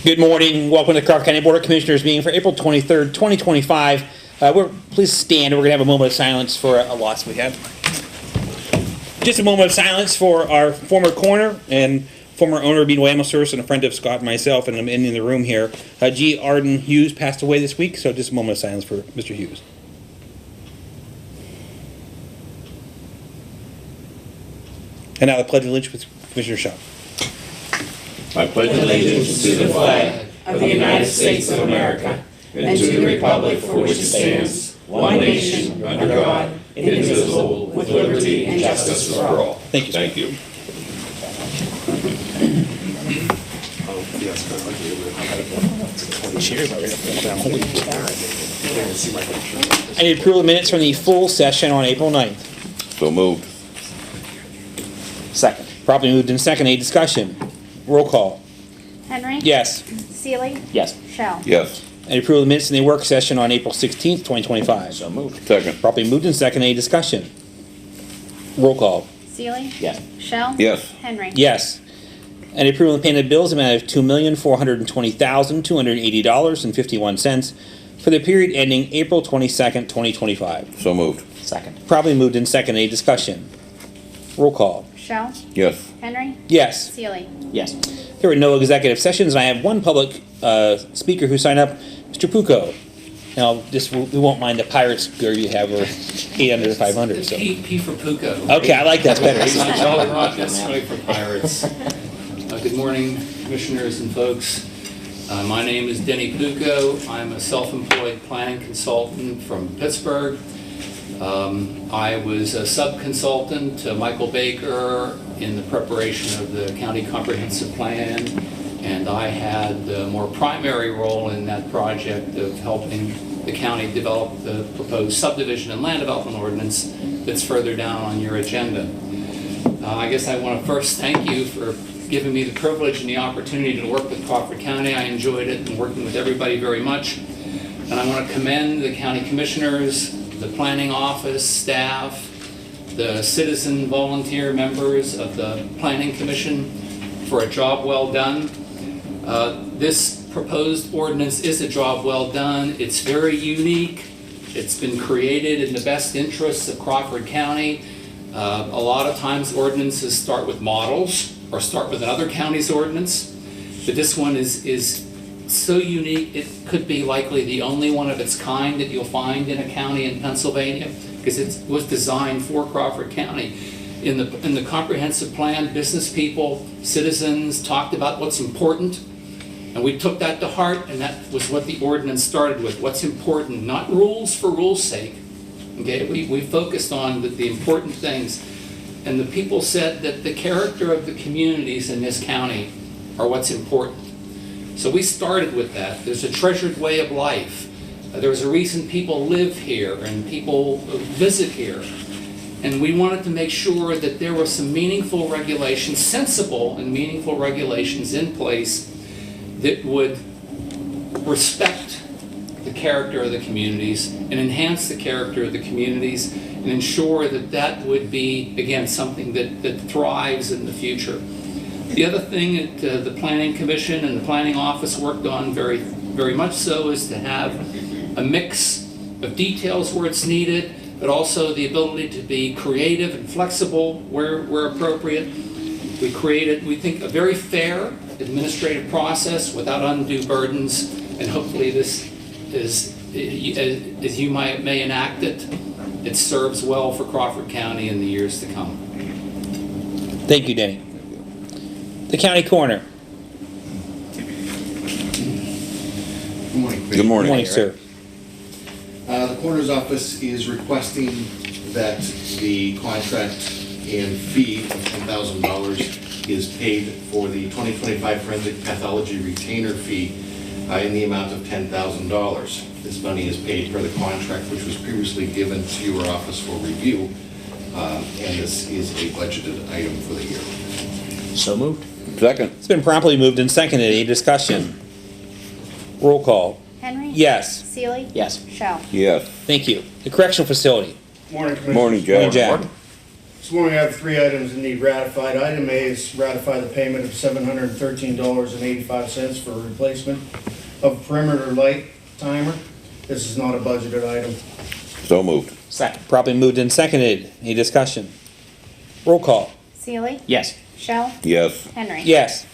Good morning. Welcome to the Crawford County Board of Commissioners meeting for April 23rd, 2025. Please stand. We're going to have a moment of silence for a loss we had. Just a moment of silence for our former coroner and former owner of Bean Whammosaurus and a friend of Scott and myself, and I'm in the room here. G. Arden Hughes passed away this week, so just a moment of silence for Mr. Hughes. And now the Pledge of Allegiance with Commissioner Shaw. I pledge allegiance to the flag of the United States of America and to the republic for which it stands, one nation, under God, indivisible, with liberty and justice for all. Thank you. Thank you. I need approval of minutes from the full session on April 9th. So moved. Second. Properly moved in second. Any discussion? Roll call. Henry? Yes. Seeley? Yes. Shell? Yes. Any approval of the minutes in the work session on April 16th, 2025? So moved. Second. Properly moved in second. Any discussion? Roll call. Seeley? Yes. Shell? Yes. Henry? Yes. Any approval of payment of bills in the amount of $2,420,280.51 for the period ending April 22nd, 2025. So moved. Second. Probably moved in second. Any discussion? Roll call. Shell? Yes. Henry? Yes. Seeley? Yes. There were no executive sessions, and I have one public speaker who signed up, Mr. Pucco. Now, we won't mind the Pirates gear you have, or 8 under 500. So. P for Pucco. Okay, I like that better. Not necessarily for Pirates. Good morning, commissioners and folks. My name is Denny Pucco. I'm a self-employed planning consultant from Pittsburgh. I was a sub-consultant to Michael Baker in the preparation of the county comprehensive plan, and I had a more primary role in that project of helping the county develop the proposed subdivision and land development ordinance that's further down on your agenda. I guess I want to first thank you for giving me the privilege and the opportunity to work with Crawford County. I enjoyed it and working with everybody very much. And I want to commend the county commissioners, the planning office staff, the citizen volunteer members of the Planning Commission for a job well done. This proposed ordinance is a job well done. It's very unique. It's been created in the best interests of Crawford County. A lot of times ordinances start with models or start with another county's ordinance, but this one is so unique it could be likely the only one of its kind that you'll find in a county in Pennsylvania, because it was designed for Crawford County. In the comprehensive plan, business people, citizens talked about what's important, and we took that to heart, and that was what the ordinance started with. What's important, not rules for rules' sake. Okay, we focused on the important things, and the people said that the character of the communities in this county are what's important. So we started with that. There's a treasured way of life. There's a reason people live here and people visit here. And we wanted to make sure that there were some meaningful regulations, sensible and meaningful regulations in place that would respect the character of the communities and enhance the character of the communities and ensure that that would be, again, something that thrives in the future. The other thing that the Planning Commission and the Planning Office worked on very, very much so is to have a mix of details where it's needed, but also the ability to be creative and flexible where appropriate. We created, we think, a very fair administrative process without undue burdens, and hopefully this is, as you may enact it, it serves well for Crawford County in the years to come. Thank you, Denny. The county coroner. Good morning. Good morning. Good morning, sir. The coroner's office is requesting that the contract and fee of $10,000 is paid for the 2025 forensic pathology retainer fee in the amount of $10,000. This money is paid per the contract which was previously given to your office for review, and this is a budgeted item for the year. So moved. Second. It's been properly moved and seconded. Any discussion? Roll call. Henry? Yes. Seeley? Yes. Shell? Yes. Thank you. The correctional facility. Morning, Jack. Morning, Jack. This morning I have 3 items that need ratified. Item A is ratify the payment of $713.85 for a replacement of perimeter light timer. This is not a budgeted item. So moved. Second. Properly moved and seconded. Any discussion? Roll call. Seely, Yes. Shell, Yes. Henry. Yes.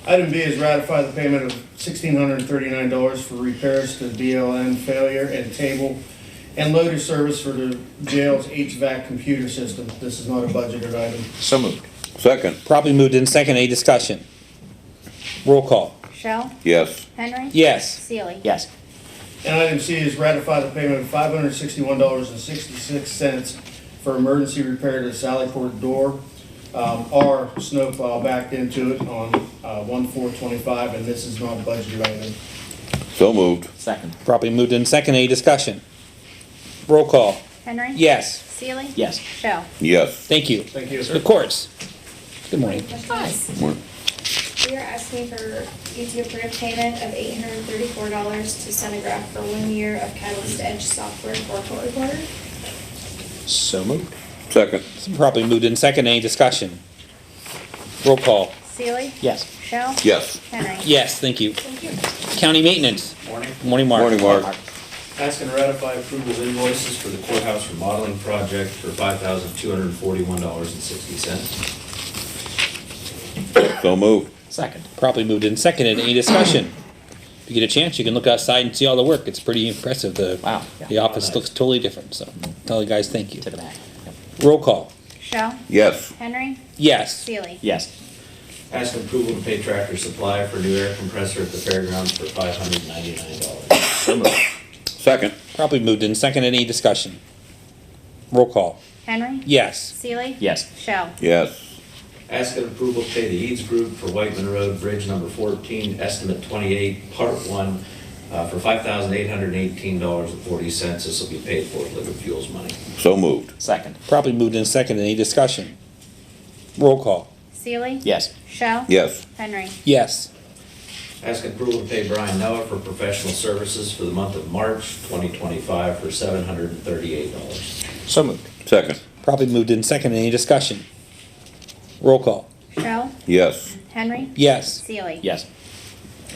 Item B is ratify the payment of $1,639 for repairs to BLN failure and table and loader service for the jail's HVAC computer system. This is not a budgeted item. So moved. Second. Properly moved and seconded. Any discussion? Roll call. Shell, Yes. Henry. Yes. Seely. Yes. And item C is ratify the payment of $561.66 for emergency repair to the Sally Port door. Our snowplow backed into it on 1/4/25, and this is not a budgeted item. So moved. Second. Properly moved and seconded. Any discussion? Roll call. Henry. Yes. Seely. Yes. Shell. Yes. Thank you. Thank you. The courts. Good morning. Morning. We are asking for you to approve payment of $834 to Sonograph for 1 year of Catalyst Edge software for a court recorder. So moved. Second. Properly moved and seconded. Any discussion? Roll call. Seely. Yes. Shell. Yes. Henry. Yes, thank you. Thank you. County maintenance. Morning. Morning, Mark. Morning, Mark. Asking to ratify approval of invoices for the courthouse remodeling project for $5,241.60. So moved. Second. Properly moved and seconded. Any discussion? If you get a chance, you can look outside and see all the work. It's pretty impressive. Wow. The office looks totally different, so tell the guys thank you. To the back. Yep. Roll call. Shell. Yes. Henry. Yes. Seely. Yes. Asking approval to pay Tractor Supply for new air compressor at the fairgrounds for $599. So moved. Second. Properly moved and seconded. Any discussion? Roll call. Henry. Yes. Seely. Yes. Shell. Yes. Asking approval to pay the Eads Group for Whiteman Road Bridge number 14, estimate 28, part 1, for $5,818.40. This will be paid for with liquid fuels money. So moved. Second. Properly moved and seconded. Any discussion? Roll call. Seely. Yes. Shell. Yes. Henry. Yes. Asking approval to pay Brian Noah for professional services for the month of March 2025 for $738. So moved. Second. Properly moved and seconded. Any discussion? Roll call. Shell. Yes. Henry. Yes. Seely. Yes.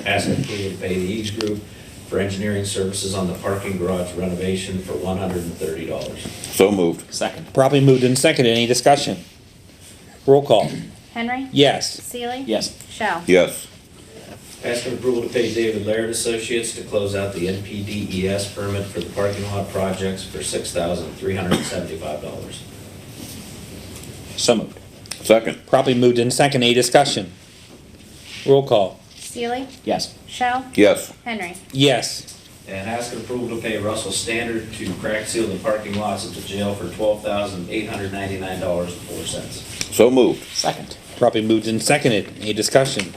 Asking approval to pay the Eads Group for engineering services on the parking garage renovation for $130. So moved. Second. Properly moved and seconded. Any discussion? Roll call. Henry. Yes. Seely. Yes. Shell. Yes. Asking approval to pay David Laird Associates to close out the NPDES permit for the parking lot projects for $6,375. So moved. Second. Properly moved and seconded. Any discussion? Roll call. Seely. Yes. Shell. Yes. Henry. Yes. And asking approval to pay Russell Standard to crack seal the parking lots at the jail for $12,899.04. So moved. Second. Properly moved and seconded. Any discussion?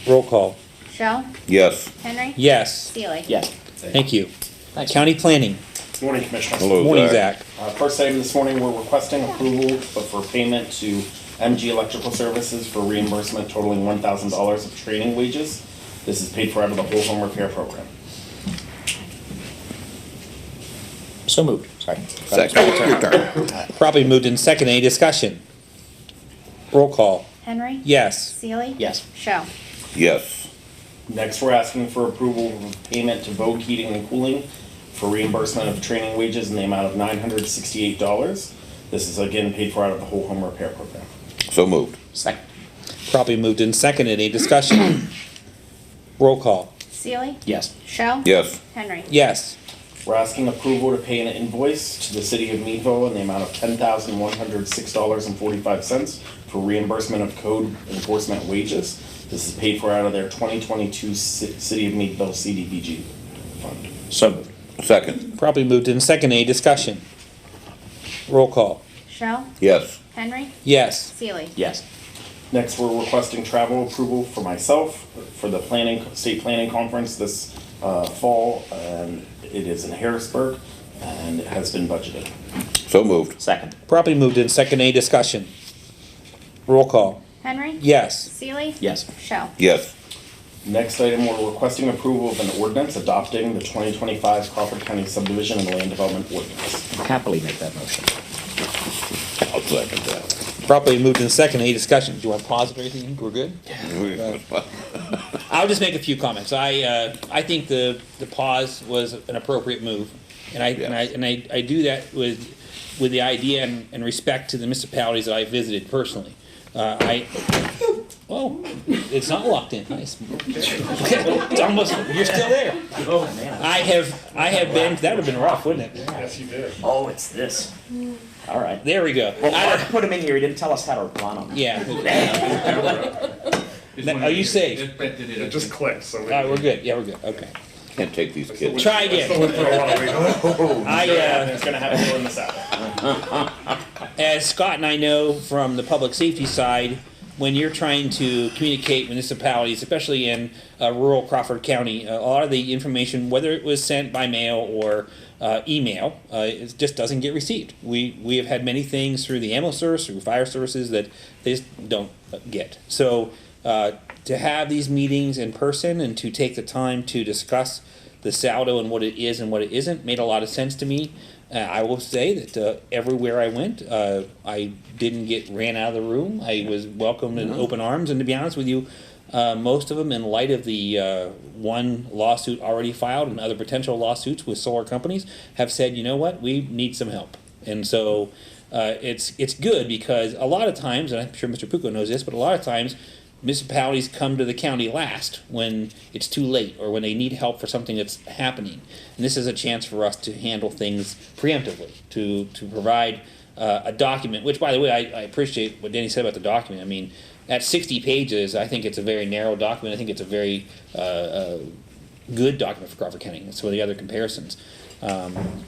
Roll call. Shell. Yes. Henry. Yes. Seely. Yes. Thank you. Thanks. County planning. Good morning, Commissioners. Hello, Morning, Zach. Zach. First item this morning, we're requesting approval for payment to MG Electrical Services for reimbursement totaling $1,000 of training wages. This is paid for out of the whole home repair program. So moved. Sorry. Second. Your turn. Properly moved and seconded. Any discussion? Roll call. Henry. Yes. Seely. Yes. Shell. Yes. Next, we're asking for approval of payment to Vogue Heating and Cooling for reimbursement of training wages in the amount of $968. This is again paid for out of the whole home repair program. So moved. Second. Properly moved and seconded. Any discussion? Roll call. Seely. Yes. Shell. Yes. Henry. Yes. We're asking approval to pay an invoice to the city of Meadville in the amount of $10,106.45 for reimbursement of code enforcement wages. This is paid for out of their 2022 City of Meadville CDBG fund. So moved. Second. Properly moved and seconded. Any discussion? Roll call. Shell. Yes. Henry. Yes. Seely. Yes. Next, we're requesting travel approval for myself for the state planning conference this fall, and it is in Harrisburg, and it has been budgeted. So moved. Second. Properly moved and seconded. Any discussion? Roll call. Henry. Yes. Seely. Yes. Shell. Yes. Next item, we're requesting approval of an ordinance adopting the 2025 Crawford County subdivision and land development ordinance. Happily make that motion. second that. Properly moved in second. Any discussion? Do you want to pause it or anything? We're good? I'll just make a few comments. I think the pause was an appropriate move. And I do that with the idea and respect to the municipalities that I visited personally. It's not locked in. Nice. It's almost, you're still there. Oh, man. I have been, that would have been rough, wouldn't it? Yes, you did. Oh, it's this. All right. There we go. Well, Mark put him in here. He didn't tell us how to run him. Yeah. Are you safe? It just clicked, so. We're good. Yeah, we're good. Okay. Can't take these kids. Try again. It's gonna have to go in the south. As Scott and I know from the public safety side, when you're trying to communicate with municipalities, especially in rural Crawford County, a lot of the information, whether it was sent by mail or email, it just doesn't get received. We have had many things through the ambulance service, through fire services that they just don't get. So to have these meetings in person and to take the time to discuss the saldo and what it is and what it isn't made a lot of sense to me. I will say that everywhere I went, I didn't get ran out of the room. I was welcomed in open arms, and to be honest with you, most of them, in light of the one lawsuit already filed and other potential lawsuits with solar companies, have said, you know what, we need some help. And so it's good because a lot of times, and I'm sure Mr. Pucco knows this, but a lot of times municipalities come to the county last when it's too late or when they need help for something that's happening. And this is a chance for us to handle things preemptively, to provide a document, which, by the way, I appreciate what Danny said about the document. I mean, at 60 pages, I think it's a very narrow document. I think it's a very good document for Crawford County. That's some of the other comparisons.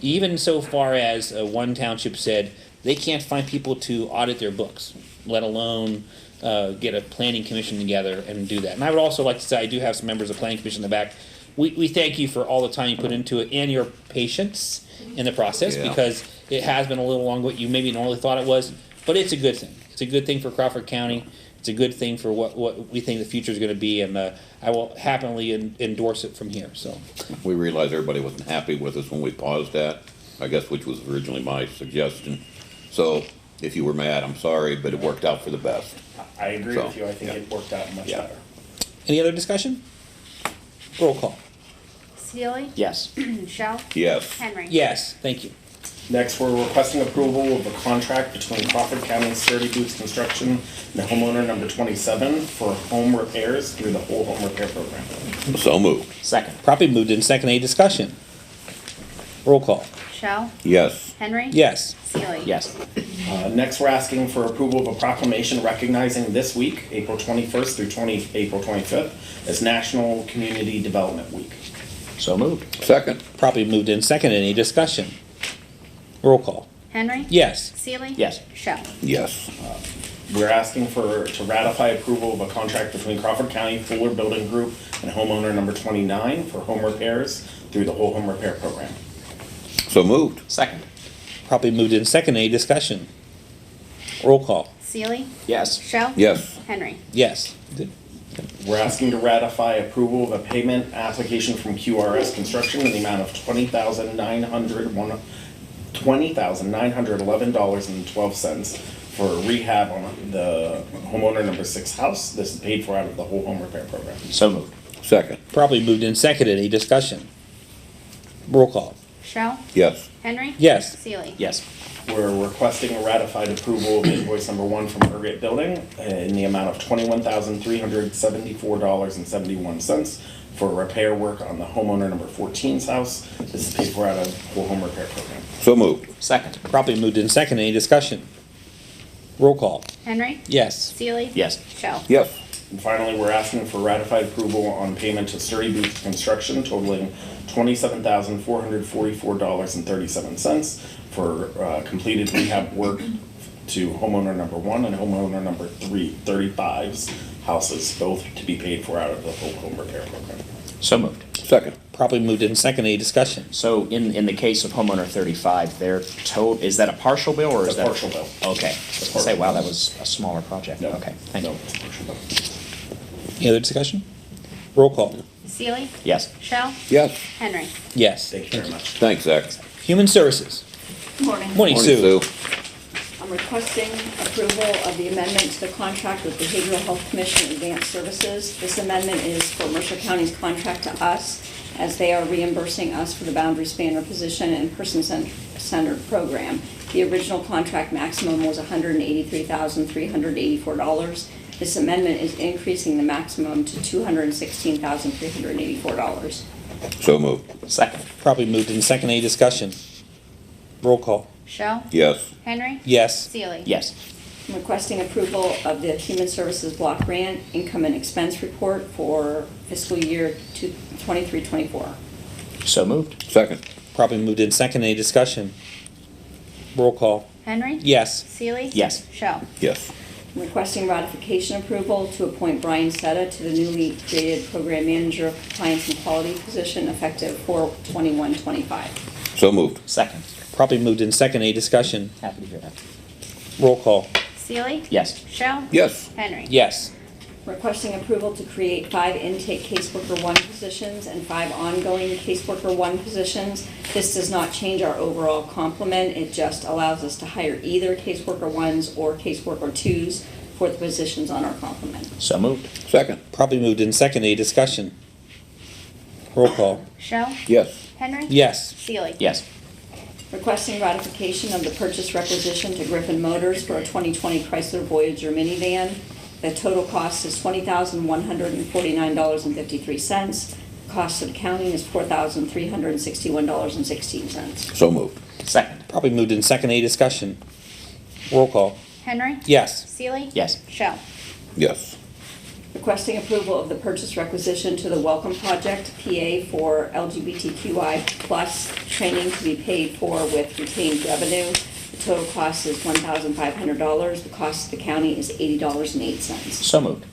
Even so far as one township said they can't find people to audit their books, let alone get a planning commission together and do that. And I would also like to say, I do have some members of the planning commission in the back. We thank you for all the time you put into it and your patience in the process, because it has been a little longer what you maybe normally thought it was, but it's a good thing. It's a good thing for Crawford County. It's a good thing for what we think the future is going to be, and I will happily endorse it from here. So We realized everybody wasn't happy with us when we paused that, I guess, which was originally my suggestion. So if you were mad, I'm sorry, but it worked out for the best. I agree with you. I think it worked out much better. any other discussion? Roll call. Seely, Yes. Shell, Yes. Henry. Yes, thank you. Next, we're requesting approval of a contract between Crawford County Sturdy Boots Construction and the homeowner number 27 for home repairs through the whole home repair program. So moved. Second. Properly moved in second. Any discussion? Roll call. Shell, Yes. Henry. Yes. Seely. Yes. Next, we're asking for approval of a proclamation recognizing this week, April 21st through April 25th, as National Community Development Week. So moved. Second. Properly moved in second. Any discussion? Roll call. Henry. Yes. Seely. Yes. Shell. Yes. We're asking to ratify approval of a contract between Crawford County Fuller Building Group and homeowner number 29 for home repairs through the whole home repair program. So moved. Second. Properly moved in second. Any discussion? Roll call. Seely. Yes. Shell. Yes. Henry. Yes. We're asking to ratify approval of a payment application from QRS Construction in the amount of $20,911.12 for rehab on the homeowner number 6 house. This is paid for out of the whole home repair program. So moved. Second. Properly moved in second. Any discussion? Roll call. Shell. Yes. Henry. Yes. Seely. Yes. We're requesting a ratified approval of invoice number 1 from Urgate Building in the amount of $21,374.71 for repair work on the homeowner number 14's house. This is paid for out of the whole home repair program. So moved. Second. Properly moved in second. Any discussion? Roll call. Henry. Yes. Seely. Yes. Shell. Yes. And finally, we're asking for ratified approval on payment to Sturdy Boots Construction totaling $27,444.37 for completed rehab work to homeowner number 1 and homeowner number 35's houses, both to be paid for out of the whole home repair program. So moved. Second. Properly moved in second. Any discussion? So in the case of homeowner 35, their total, is that a partial bill or is It's a that? partial bill. Okay. I was gonna say, wow, that was a smaller project. No. Okay, thank No, you. it's a partial bill. Any other discussion? Roll call. Seely. Yes. Shell. Yes. Henry. Yes. Thank you very much. Thanks, Zach. Human Services. Morning. Morning, Sue. I'm requesting approval of the amendment to the contract with Behavioral Health Commission Advanced Services. This amendment is for Mercer County's contract to us, as they are reimbursing us for the boundary spanner position and person-centered program. The original contract maximum was $183,384. This amendment is increasing the maximum to $216,384. So moved. Second. Probably moved in second. Any discussion? Roll call. Shell? Yes. Henry? Yes. Seely? Yes. I'm requesting approval of the Human Services Block Grant Income and Expense Report for fiscal year 23-24. So moved. Second. Probably moved in second. Any discussion? Roll call. Henry? Yes. Seely? Yes. Shell? Yes. I'm requesting ratification approval to appoint Brian Setta to the newly created Program Manager of Compliance and Quality position effective 4/21/25. So moved. Second. Probably moved in second. Any discussion? Happy to hear that. Roll call. Seely? Yes. Shell? Yes. Henry? Yes. Requesting approval to create 5 intake caseworker 1 positions and 5 ongoing caseworker 1 positions. This does not change our overall complement. It just allows us to hire either caseworker 1s or caseworker 2s for the positions on our complement. So moved. Second. Probably moved in second. Any discussion? Roll call. Shell? Yes. Henry? Yes. Seely? Yes. Requesting ratification of the purchase requisition to Griffin Motors for a 2020 Chrysler Voyager minivan. The total cost is $20,149.53. Cost of accounting is $4,361.16. So moved. Second. Probably moved in second. Any discussion? Roll call. Henry? Yes. Seely? Yes. Shell? Yes. Requesting approval of the purchase requisition to the Welcome Project, PA, for LGBTQI+ training to be paid for with retained revenue. The total cost is $1,500. The cost to the county is $80.08. So moved.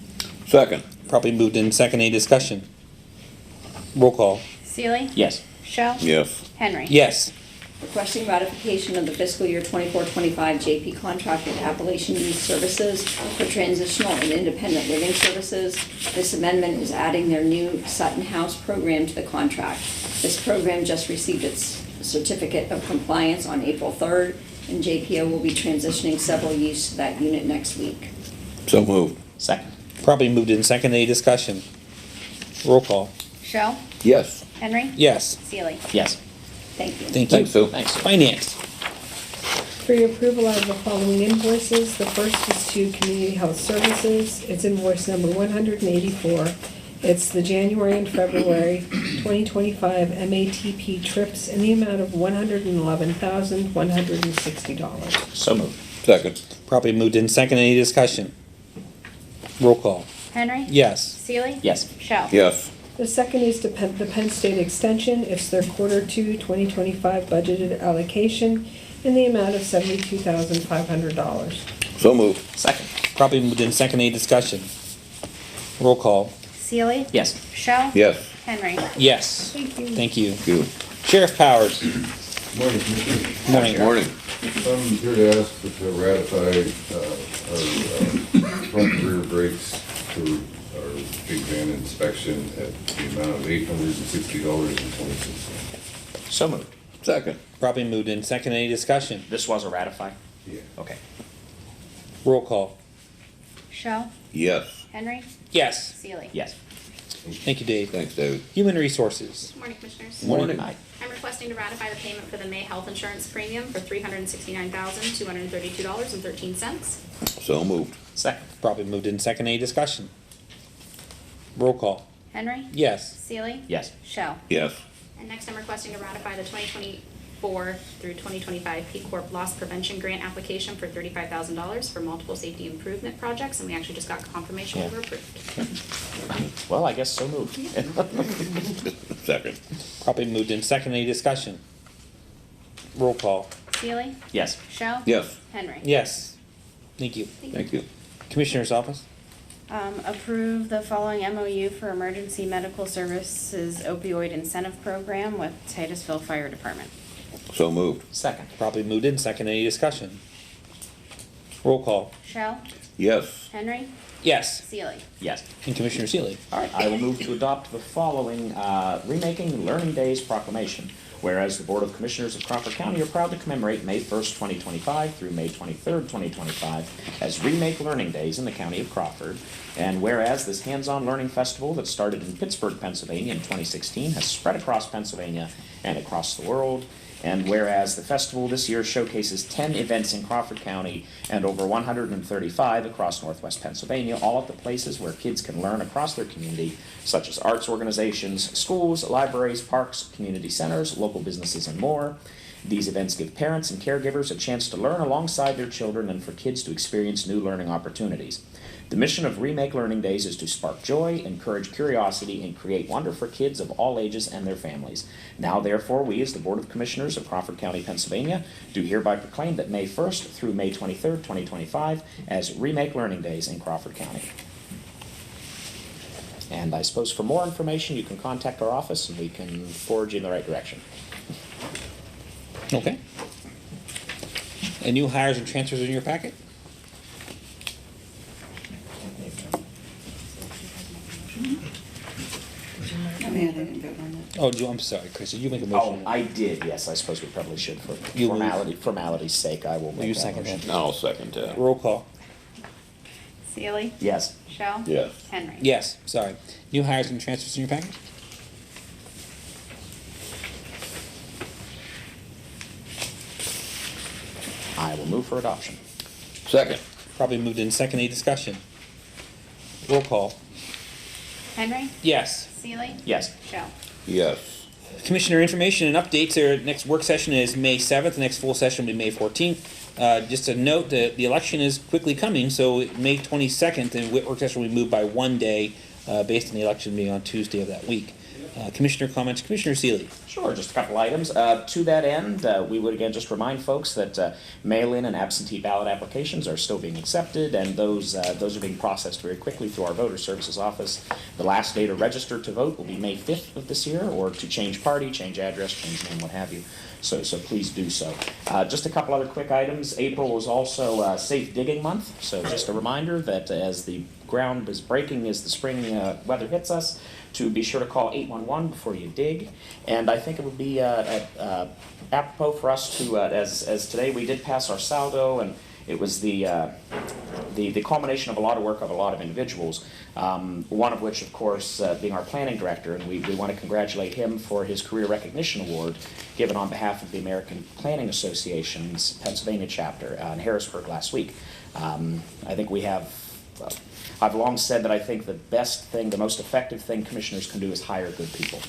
Second. Probably moved in second. Any discussion? Roll call. Seely? Yes. Shell? Yes. Henry? Yes. Requesting ratification of the fiscal year 24-25 JP contract with Appalachian Youth Services for transitional and independent living services. This amendment is adding their new Sutton House program to the contract. This program just received its certificate of compliance on April 3rd, and JPO will be transitioning several youths to that unit next week. So moved. Second. Probably moved in second. Any discussion? Roll call. Shell? Yes. Henry? Yes. Seely? Yes. Thank you. Thank you. Thanks, Sue. Thanks. Finance. For your approval, I have the following invoices. The first is to Community Health Services. It's invoice number 184. It's the January and February 2025 MATP trips in the amount of $111,160. So moved. Second. Probably moved in second. Any discussion? Roll call. Henry? Yes. Seely? Yes. Shell? Yes. The second is to the Penn State Extension. It's their Quarter 2 2025 budgeted allocation in the amount of $72,500. So moved. Second. Probably moved in second. Any discussion? Roll call. Seely? Yes. Shell? Yes. Henry? Yes. Thank you. Thank you. Thank you. Sheriff Powers. Morning, Commissioner. Morning. Morning. I'm here to ask to ratify our front and rear brakes for our big van inspection at the amount of $860.26. So moved. Second. Probably moved in second. Any discussion? This was a ratify? Yeah. Okay. Roll call. Shell? Yes. Henry? Yes. Seely? Yes. Thank you, Dave. Thanks, David. Human Resources. Good morning, Commissioners. Morning. Aye. I'm requesting to ratify the payment for the May health insurance premium for $369,232.13. So moved. Second. Probably moved in second. Any discussion? Roll call. Henry? Yes. Seely? Yes. Shell? Yes. And next, I'm requesting to ratify the 2024 through 2025 P Corp Loss Prevention Grant application for $35,000 for multiple safety improvement projects, and we actually just got confirmation Yeah. that we're approved. Well, I guess so moved. Second. Probably moved in second. Any discussion? Roll call. Seely? Yes. Shell? Yes. Henry? Yes. Thank you. Thank you. Commissioner's Office. Approve the following MOU for Emergency Medical Services Opioid Incentive Program with Titusville Fire Department. So moved. Second. Probably moved in second. Any discussion? Roll call. Shell? Yes. Henry? Yes. Seely? Yes. And Commissioner Seeley. All right, I will move to adopt the following Remaking Learning Days proclamation. Whereas the Board of Commissioners of Crawford County are proud to commemorate May 1st, 2025 through May 23rd, 2025 as Remake Learning Days in the County of Crawford. And whereas this hands-on learning festival that started in Pittsburgh, Pennsylvania in 2016 has spread across Pennsylvania and across the world. And whereas the festival this year showcases 10 events in Crawford County and over 135 across Northwest Pennsylvania, all at the places where kids can learn across their community, such as arts organizations, schools, libraries, parks, community centers, local businesses, and more. These events give parents and caregivers a chance to learn alongside their children and for kids to experience new learning opportunities. The mission of Remake Learning Days is to spark joy, encourage curiosity, and create wonder for kids of all ages and their families. Now, therefore, we as the Board of Commissioners of Crawford County, Pennsylvania, do hereby proclaim that May 1st through May 23rd, 2025 as Remake Learning Days in Crawford County. And I suppose for more information, you can contact our office and we can forward you in the right direction. Okay. And new hires and transfers in your packet? Oh, I'm sorry, Chris, did you make a motion? Oh, I did, yes, I suppose we probably should for You formality's sake, I will Will you make that second motion. that? I'll second that. Roll call. Seely, Yes. Shell. Yes. Henry. Yes, sorry. New hires and transfers in your packet? I will move for adoption. Second. Probably moved in second. Any discussion? Roll call. Henry. Yes. Seely, Yes. Shell. Yes. Commissioner information and updates. Our next work session is May 7th. The next full session will be May 14th. Just a note that the election is quickly coming, so May 22nd, the work session will be moved by one day based on the election being on Tuesday of that week. Commissioner comments. Commissioner Seeley. Sure, just a couple items. To that end, we would again just remind folks that mail-in and absentee ballot applications are still being accepted, and those are being processed very quickly through our voter services office. The last day to register to vote will be May 5th of this year, or to change party, change address, change name, what have you. So please do so. Just a couple other quick items. April is also Safe Digging Month, so just a reminder that as the ground is breaking, as the spring weather hits us, to be sure to call 811 before you dig. And I think it would be apropos for us to, as today we did pass our saldo, and it was the culmination of a lot of work of a lot of individuals, one of which, of course, being our planning director, and we want to congratulate him for his Career Recognition Award given on behalf of the American Planning Association's Pennsylvania chapter in Harrisburg last week. I think we have... I've long said that I think the best thing, the most effective thing commissioners can do is hire good people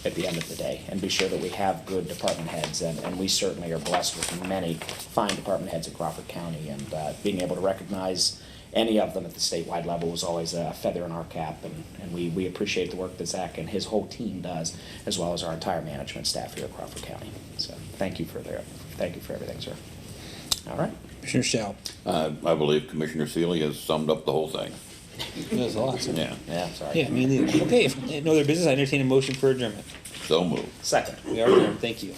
at the end of the day and be sure that we have good department heads. And we certainly are blessed with many fine department heads in Crawford County. And being able to recognize any of them at the statewide level is always a feather in our cap. And we appreciate the work that Zach and his whole team does, as well as our entire management staff here at Crawford County. So thank you for everything, sir. All right. Commissioner Shell. I believe Commissioner Seeley has summed up the whole thing. There's a lot. So. Yeah. Sorry. Yeah, me neither. Okay, if no other business, I entertain a motion for adjournment. So moved. Second. We are adjourned. Thank you.